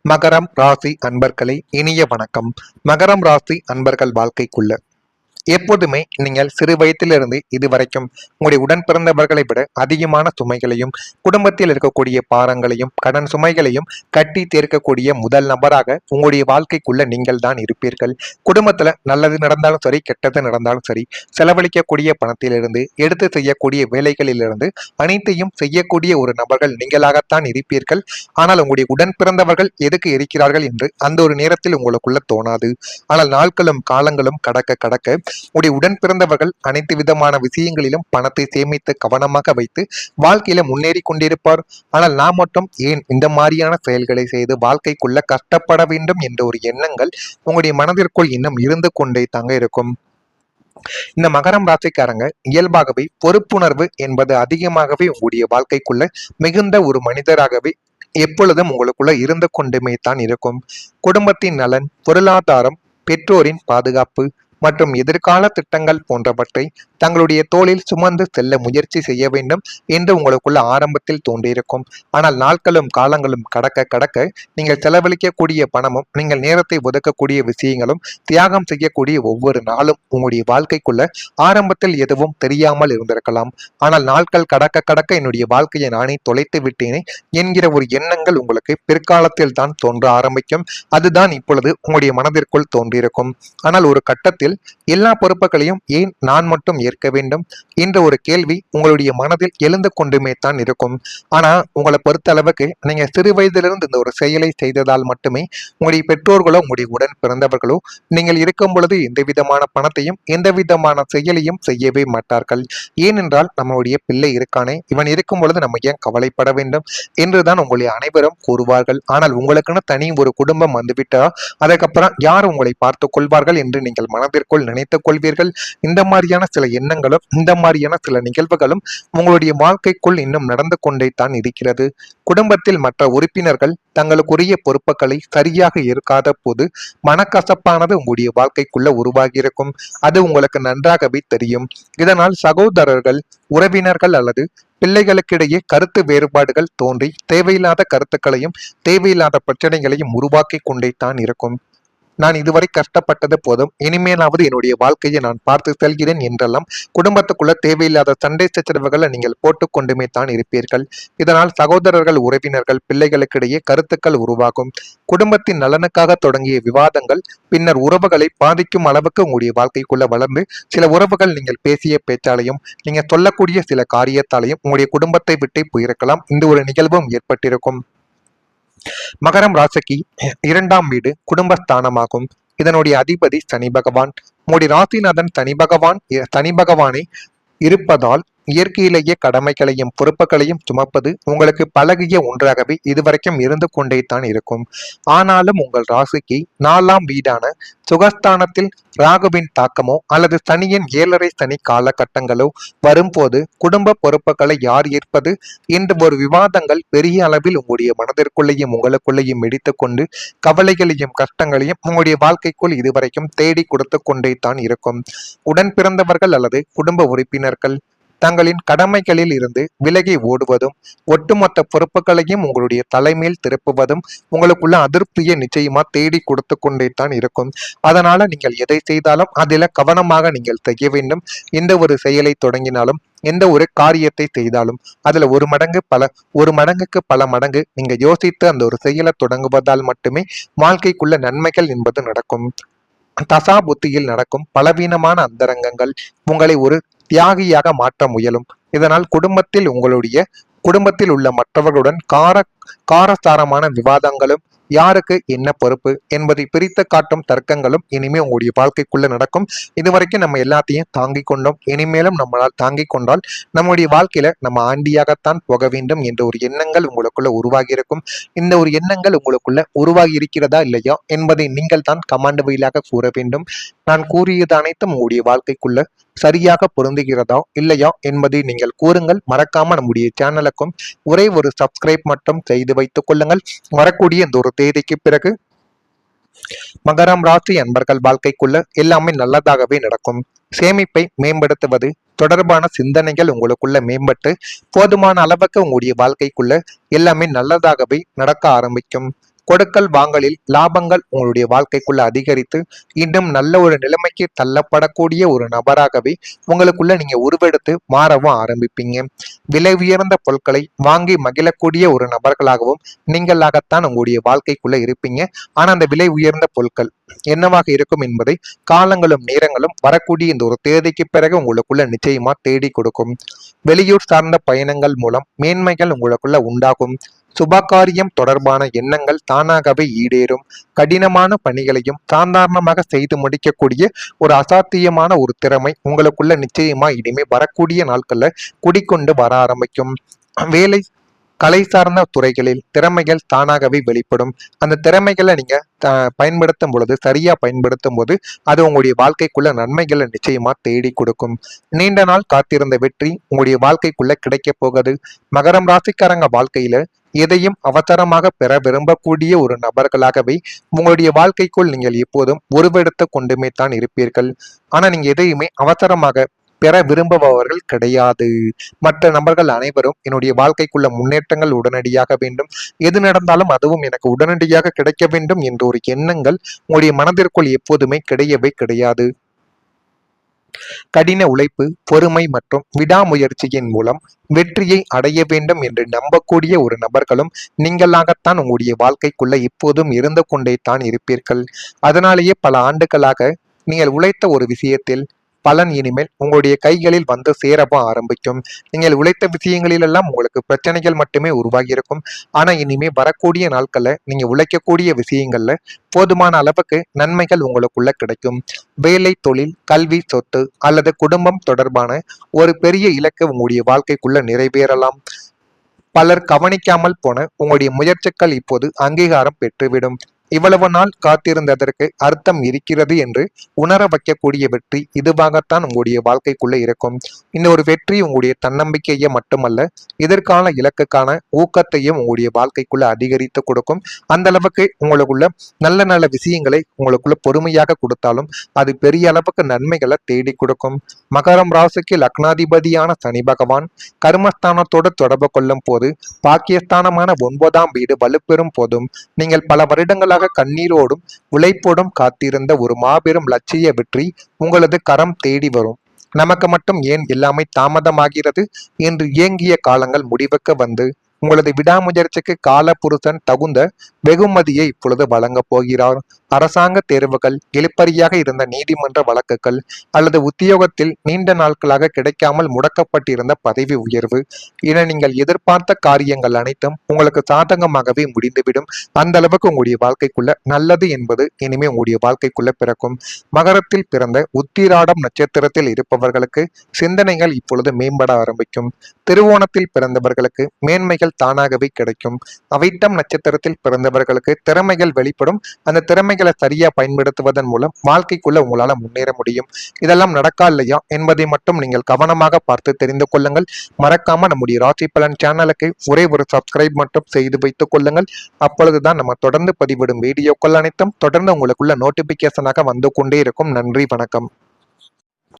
மகரம் ராசி அன்பர்களே, இனிய வணக்கம். மகரம் ராசி அன்பர்கள் வாழ்க்கைக்குள்ள எப்போதுமே நீங்கள் சிறு வயதிலிருந்து இதுவரைக்கும் உங்களுடைய உடன் பிறந்தவர்களை விட அதிகமான சுமைகளையும் குடும்பத்தில் இருக்கக்கூடிய பாரங்களையும் கடன் சுமைகளையும் கட்டி தீர்க்கக்கூடிய முதல் நபராக உங்களுடைய வாழ்க்கைக்குள்ள நீங்கள் தான் இருப்பீர்கள். குடும்பத்துல நல்லது நடந்தாலும் சரி, கெட்டது நடந்தாலும் சரி, செலவழிக்கக்கூடிய பணத்திலிருந்து எடுத்து செய்யக்கூடிய வேலைகளிலிருந்து அனைத்தையும் செய்யக்கூடிய ஒரு நபர்கள் நீங்களாகத்தான் இருப்பீர்கள். ஆனால் உங்களுடைய உடன் பிறந்தவர்கள் எதுக்கு இருக்கிறார்கள் என்று அந்த ஒரு நேரத்தில் உங்களுக்குள்ள தோணாது. ஆனால் நாட்களும் காலங்களும் கடக்க கடக்க உடைய உடன் பிறந்தவர்கள் அனைத்து விதமான விஷயங்களிலும் பணத்தை சேமித்து கவனமாக வைத்து வாழ்க்கையில முன்னேறி கொண்டிருப்பார். ஆனால் நாம் மட்டும் ஏன் இந்த மாதிரியான செயல்களை செய்து வாழ்க்கைக்குள்ள கஷ்டப்பட வேண்டும் என்ற ஒரு எண்ணங்கள் உங்களுடைய மனதிற்குள் இன்னும் இருந்து கொண்டே தாங்க இருக்கும். இந்த மகரம் ராசிக்காரங்க இயல்பாகவே பொறுப்புணர்வு என்பது அதிகமாகவே உங்களுடைய வாழ்க்கைக்குள்ள மிகுந்த ஒரு மனிதராகவே எப்பொழுதும் உங்களுக்குள்ள இருந்து கொண்டுமே தான் இருக்கும். குடும்பத்தின் நலன், பொருளாதாரம், பெற்றோரின் பாதுகாப்பு மற்றும் எதிர்கால திட்டங்கள் போன்றவற்றை தங்களுடைய தோளில் சுமந்து செல்ல முயற்சி செய்ய வேண்டும் என்று உங்களுக்குள்ள ஆரம்பத்தில் தோன்றியிருக்கும். ஆனால் நாட்களும் காலங்களும் கடக்க கடக்க நீங்கள் செலவழிக்கக்கூடிய பணமும் நீங்கள் நேரத்தை ஒதுக்கக்கூடிய விஷயங்களும் தியாகம் செய்யக்கூடிய ஒவ்வொரு நாளும் உங்களுடைய வாழ்க்கைக்குள்ள ஆரம்பத்தில் எதுவும் தெரியாமல் இருந்திருக்கலாம். ஆனால் நாட்கள் கடக்க கடக்க என்னுடைய வாழ்க்கையை நானே தொலைத்து விட்டேனே என்கிற ஒரு எண்ணங்கள் உங்களுக்கு பிற்காலத்தில் தான் தோன்ற ஆரம்பிக்கும். அதுதான் இப்பொழுது உங்களுடைய மனதிற்குள் தோன்றியிருக்கும். ஆனால் ஒரு கட்டத்தில் எல்லா பொறுப்புகளையும் ஏன் நான் மட்டும் ஏற்க வேண்டும் என்ற ஒரு கேள்வி உங்களுடைய மனதில் எழுந்து கொண்டுமே தான் இருக்கும். ஆனா உங்களை பொறுத்த அளவுக்கு நீங்க சிறு வயதிலிருந்து இந்த ஒரு செயலை செய்ததால் மட்டுமே உங்களுடைய பெற்றோர்களோ உங்களுடைய உடன் பிறந்தவர்களோ நீங்கள் இருக்கும் பொழுது எந்த விதமான பணத்தையும் எந்த விதமான செயலையும் செய்யவே மாட்டார்கள். ஏனென்றால் நம்மளுடைய பிள்ளை இருக்கானே, இவன் இருக்கும் பொழுது நம்ம ஏன் கவலைப்பட வேண்டும் என்றுதான் உங்களுடைய அனைவரும் கூறுவார்கள். ஆனால் உங்களுக்குன்னு தனி ஒரு குடும்பம் வந்துவிட்டா அதுக்கப்புறம் யார் உங்களை பார்த்துக் கொள்வார்கள் என்று நீங்கள் மனதிற்குள் நினைத்துக் கொள்வீர்கள். இந்த மாதிரியான சில எண்ணங்களும் இந்த மாதிரியான சில நிகழ்வுகளும் உங்களுடைய வாழ்க்கைக்குள் இன்னும் நடந்து கொண்டே தான் இருக்கிறது. குடும்பத்தில் மற்ற உறுப்பினர்கள் தங்களுக்குரிய பொறுப்புகளை சரியாக இருக்காத போது மனக்கசப்பானது உங்களுடைய வாழ்க்கைக்குள்ள உருவாகியிருக்கும். அது உங்களுக்கு நன்றாகவே தெரியும். இதனால் சகோதரர்கள், உறவினர்கள் அல்லது பிள்ளைகளுக்கிடையே கருத்து வேறுபாடுகள் தோன்றி தேவையில்லாத கருத்துக்களையும் தேவையில்லாத பிரச்சனைகளையும் உருவாக்கி கொண்டே தான் இருக்கும். நான் இதுவரை கஷ்டப்பட்டது போதும், இனிமேலாவது என்னுடைய வாழ்க்கையை நான் பார்த்து செல்கிறேன் என்றெல்லாம் குடும்பத்துக்குள்ள தேவையில்லாத சண்டை சச்சரவுகளை நீங்கள் போட்டுக்கொண்டுமே தான் இருப்பீர்கள். இதனால் சகோதரர்கள், உறவினர்கள், பிள்ளைகளுக்கிடையே கருத்துக்கள் உருவாகும். குடும்பத்தின் நலனுக்காக தொடங்கிய விவாதங்கள் பின்னர் உறவுகளை பாதிக்கும் அளவுக்கு உங்களுடைய வாழ்க்கைக்குள்ள வளர்ந்து சில உறவுகள் நீங்கள் பேசிய பேச்சாலையும் நீங்க சொல்லக்கூடிய சில காரியத்தாலையும் உங்களுடைய குடும்பத்தை விட்டே போயிருக்கலாம். இந்த ஒரு நிகழ்வும் ஏற்பட்டிருக்கும். மகரம் ராசிக்கு 2ஆம் வீடு குடும்பஸ்தானமாகும். இதனுடைய அதிபதி சனி பகவான். உங்களுடைய ராசிநாதன் சனி பகவானை இருப்பதால் இயற்கையிலேயே கடமைகளையும் பொறுப்புகளையும் சுமப்பது உங்களுக்கு பழகிய ஒன்றாகவே இதுவரைக்கும் இருந்து கொண்டே தான் இருக்கும். ஆனாலும் உங்கள் ராசிக்கு 4ஆம் வீடான சுகஸ்தானத்தில் ராகுவின் தாக்கமோ அல்லது சனியின் 7.5 சனி காலகட்டங்களோ வரும்போது குடும்ப பொறுப்புகளை யார் ஏற்பது என்ற ஒரு விவாதங்கள் பெரிய அளவில் உங்களுடைய மனதிற்குள்ளேயும் உங்களுக்குள்ளேயும் வெடித்து கொண்டு கவலைகளையும் கஷ்டங்களையும் உங்களுடைய வாழ்க்கைக்குள் இதுவரைக்கும் தேடி கொடுத்து கொண்டே தான் இருக்கும். உடன் பிறந்தவர்கள் அல்லது குடும்ப உறுப்பினர்கள் தங்களின் கடமைகளில் இருந்து விலகி ஓடுவதும் ஒட்டுமொத்த பொறுப்புகளையும் உங்களுடைய தலைமையில் திருப்புவதும் உங்களுக்குள்ள அதிருப்தியை நிச்சயமா தேடி கொடுத்து கொண்டே தான் இருக்கும். அதனால நீங்கள் எதை செய்தாலும் அதில கவனமாக நீங்கள் செய்ய வேண்டும். எந்த ஒரு செயலை தொடங்கினாலும் எந்த ஒரு காரியத்தை செய்தாலும் அதுல ஒரு மடங்குக்கு பல மடங்கு நீங்க யோசித்து அந்த ஒரு செயலை தொடங்குவதால் மட்டுமே வாழ்க்கைக்குள்ள நன்மைகள் என்பது நடக்கும். தசா புத்தியில் நடக்கும் பலவீனமான அந்தரங்கங்கள் உங்களை ஒரு தியாகியாக மாற்ற முயலும். இதனால் குடும்பத்தில் உள்ள மற்றவர்களுடன் காரசாரமான விவாதங்களும் யாருக்கு என்ன பொறுப்பு என்பதை பிரித்து காட்டும் தர்க்கங்களும் இனிமே உங்களுடைய வாழ்க்கைக்குள்ள நடக்கும். இதுவரைக்கும் நம்ம எல்லாத்தையும் தாங்கிக் கொண்டோம், இனிமேலும் நம்மளால் தாங்கிக் கொண்டால் நம்முடைய வாழ்க்கையில நம்ம ஆண்டியாகத்தான் போக வேண்டும் என்ற ஒரு எண்ணங்கள் உங்களுக்குள்ள உருவாகி இருக்கும். இந்த ஒரு எண்ணங்கள் உங்களுக்குள்ள உருவாகி இருக்கிறதா இல்லையா என்பதை நீங்கள் தான் கமாண்ட் வழியாக கூற வேண்டும். நான் கூறியது அனைத்தும் உங்களுடைய வாழ்க்கைக்குள்ள சரியாக பொருந்துகிறதா இல்லையா என்பதை நீங்கள் கூறுங்கள். மறக்காம நம்முடைய சேனலுக்கும் ஒரே ஒரு சப்ஸ்கிரைப் மட்டும் செய்து வைத்துக் கொள்ளுங்கள். வரக்கூடிய இந்த ஒரு தேதிக்கு பிறகு மகரம் ராசி அன்பர்கள் வாழ்க்கைக்குள்ள எல்லாமே நல்லதாகவே நடக்கும். சேமிப்பை மேம்படுத்துவது தொடர்பான சிந்தனைகள் உங்களுக்குள்ள மேம்பட்டு போதுமான அளவுக்கு உங்களுடைய வாழ்க்கைக்குள்ள எல்லாமே நல்லதாகவே நடக்க ஆரம்பிக்கும். கொடுக்கல் வாங்கலில் லாபங்கள் உங்களுடைய வாழ்க்கைக்குள்ள அதிகரித்து இன்னும் நல்ல ஒரு நிலைமைக்கு தள்ளப்படக்கூடிய ஒரு நபராகவே உங்களுக்குள்ள நீங்க உருவெடுத்து மாறவும் ஆரம்பிப்பீங்க. விலை உயர்ந்த பொருட்களை வாங்கி மகிழக்கூடிய ஒரு நபர்களாகவும் நீங்களாகத்தான் உங்களுடைய வாழ்க்கைக்குள்ள இருப்பீங்க. ஆனா அந்த விலை உயர்ந்த பொருட்கள் என்னவாக இருக்கும் என்பதை காலங்களும் நேரங்களும் வரக்கூடிய இந்த ஒரு தேதிக்கு பிறகு உங்களுக்குள்ள நிச்சயமா தேடி கொடுக்கும். வெளியூர் சார்ந்த பயணங்கள் மூலம் மேன்மைகள் உங்களுக்குள்ள உண்டாகும். சுபகாரியம் தொடர்பான எண்ணங்கள் தானாகவே ஈடேறும். கடினமான பணிகளையும் சாதாரணமாக செய்து முடிக்கக்கூடிய ஒரு அசாத்தியமான ஒரு திறமை உங்களுக்குள்ள நிச்சயமா இனிமே வரக்கூடிய நாட்கள்ல குடிக்கொண்டு வர ஆரம்பிக்கும். வேலை கலை சார்ந்த துறைகளில் திறமைகள் தானாகவே வெளிப்படும். அந்த திறமைகளை நீங்க பயன்படுத்தும் பொழுது, சரியா பயன்படுத்தும் போது அது உங்களுடைய வாழ்க்கைக்குள்ள நன்மைகளை நிச்சயமா தேடி கொடுக்கும். நீண்ட நாள் காத்திருந்த வெற்றி உங்களுடைய வாழ்க்கைக்குள்ள கிடைக்க போகுது. மகரம் ராசிக்காரங்க வாழ்க்கையில எதையும் அவசரமாக பெற விரும்பக்கூடிய ஒரு நபர்களாகவே உங்களுடைய வாழ்க்கைக்குள் நீங்கள் எப்போதும் உருவெடுத்து கொண்டுமே தான் இருப்பீர்கள். ஆனா நீங்க எதையுமே அவசரமாக பெற விரும்புபவர்கள் கிடையாது. மற்ற நபர்கள் அனைவரும் என்னுடைய வாழ்க்கைக்குள்ள முன்னேற்றங்கள் உடனடியாக வேண்டும், எது நடந்தாலும் அதுவும் எனக்கு உடனடியாக கிடைக்க வேண்டும் என்ற ஒரு எண்ணங்கள் உங்களுடைய மனதிற்குள் எப்போதுமே கிடையவே கிடையாது. கடின உழைப்பு, பொறுமை மற்றும் விடாமுயற்சியின் மூலம் வெற்றியை அடைய வேண்டும் என்று நம்பக்கூடிய ஒரு நபர்களும் நீங்களாகத்தான் உங்களுடைய வாழ்க்கைக்குள்ள இப்போதும் இருந்து கொண்டே தான் இருப்பீர்கள். அதனாலேயே பல ஆண்டுகளாக நீங்கள் உழைத்த ஒரு விஷயத்தில் பலன் இனிமேல் உங்களுடைய கைகளில் வந்து சேரவும் ஆரம்பிக்கும். நீங்கள் உழைத்த விஷயங்களிலெல்லாம் உங்களுக்கு பிரச்சனைகள் மட்டுமே உருவாகி இருக்கும். ஆனா இனிமே வரக்கூடிய நாட்கள்ல நீங்க உழைக்கக்கூடிய விஷயங்கள்ல போதுமான அளவுக்கு நன்மைகள் உங்களுக்குள்ள கிடைக்கும். வேலை, தொழில், கல்வி, சொத்து அல்லது குடும்பம் தொடர்பான ஒரு பெரிய இலக்கு உங்களுடைய வாழ்க்கைக்குள்ள நிறைவேறலாம். பலர் கவனிக்காமல் போன உங்களுடைய முயற்சிகள் இப்போது அங்கீகாரம் பெற்றுவிடும். இவ்வளவு நாள் காத்திருந்ததற்கு அர்த்தம் இருக்கிறது என்று உணர வைக்கக்கூடிய வெற்றி இதுவாகத்தான் உங்களுடைய வாழ்க்கைக்குள்ள இருக்கும். இந்த ஒரு வெற்றி உங்களுடைய தன்னம்பிக்கையை மட்டுமல்ல, எதிர்கால இலக்குக்கான ஊக்கத்தையும் உங்களுடைய வாழ்க்கைக்குள்ள அதிகரித்து கொடுக்கும். அந்த அளவுக்கு உங்களுக்குள்ள நல்ல நல்ல விஷயங்களை உங்களுக்குள்ள பொறுமையாக கொடுத்தாலும் அது பெரிய அளவுக்கு நன்மைகளை தேடி கொடுக்கும். மகரம் ராசிக்கு லக்னாதிபதியான சனி பகவான் கர்மஸ்தானத்தோடு தொடர்பு கொள்ளும் போது பாக்கியஸ்தானமான 9ஆம் வீடு வலுப்பெறும் போதும் நீங்கள் பல வருடங்களாக கண்ணீரோடும் உழைப்போடும் காத்திருந்த ஒரு மாபெரும் லட்சிய வெற்றி உங்களது கரம் தேடி வரும். நமக்கு மட்டும் ஏன் எல்லாமே தாமதமாகிறது என்று ஏங்கிய காலங்கள் முடிவுக்கு வந்து உங்களது விடாமுயற்சிக்கு கால புருஷன் தகுந்த வெகுமதியை இப்பொழுது வழங்கப் போகிறார். அரசாங்க தேர்வுகள், இழுபறியாக இருந்த நீதிமன்ற வழக்குகள் அல்லது உத்தியோகத்தில் நீண்ட நாட்களாக கிடைக்காமல் முடக்கப்பட்டிருந்த பதவி உயர்வு என நீங்கள் எதிர்பார்த்த காரியங்கள் அனைத்தும் உங்களுக்கு சாதகமாகவே முடிந்துவிடும். அந்த அளவுக்கு உங்களுடைய வாழ்க்கைக்குள்ள நல்லது என்பது இனிமே உங்களுடைய வாழ்க்கைக்குள்ள பிறக்கும். மகரத்தில் பிறந்த உத்திராடம் நட்சத்திரத்தில் இருப்பவர்களுக்கு சிந்தனைகள் இப்பொழுது மேம்பட ஆரம்பிக்கும். திருவோணத்தில் பிறந்தவர்களுக்கு மேன்மைகள் தானாகவே கிடைக்கும். அவிட்டம் நட்சத்திரத்தில் பிறந்தவர்களுக்கு திறமைகள் வெளிப்படும். அந்த திறமைகளை சரியா பயன்படுத்துவதன் மூலம் வாழ்க்கைக்குள்ள உங்களால முன்னேற முடியும். இதெல்லாம் நடக்கா இல்லையா என்பதை மட்டும் நீங்கள் கவனமாக பார்த்து தெரிந்து கொள்ளுங்கள். மறக்காம நம்முடைய ராசி பலன் சேனலுக்கு ஒரே ஒரு சப்ஸ்கிரைப் மட்டும் செய்து வைத்துக் கொள்ளுங்கள். அப்பொழுதுதான் நம்ம தொடர்ந்து பதிவிடும் வீடியோக்கள் அனைத்தும் தொடர்ந்து உங்களுக்குள்ள நோட்டிபிகேஷனாக வந்து கொண்டே இருக்கும். நன்றி, வணக்கம்.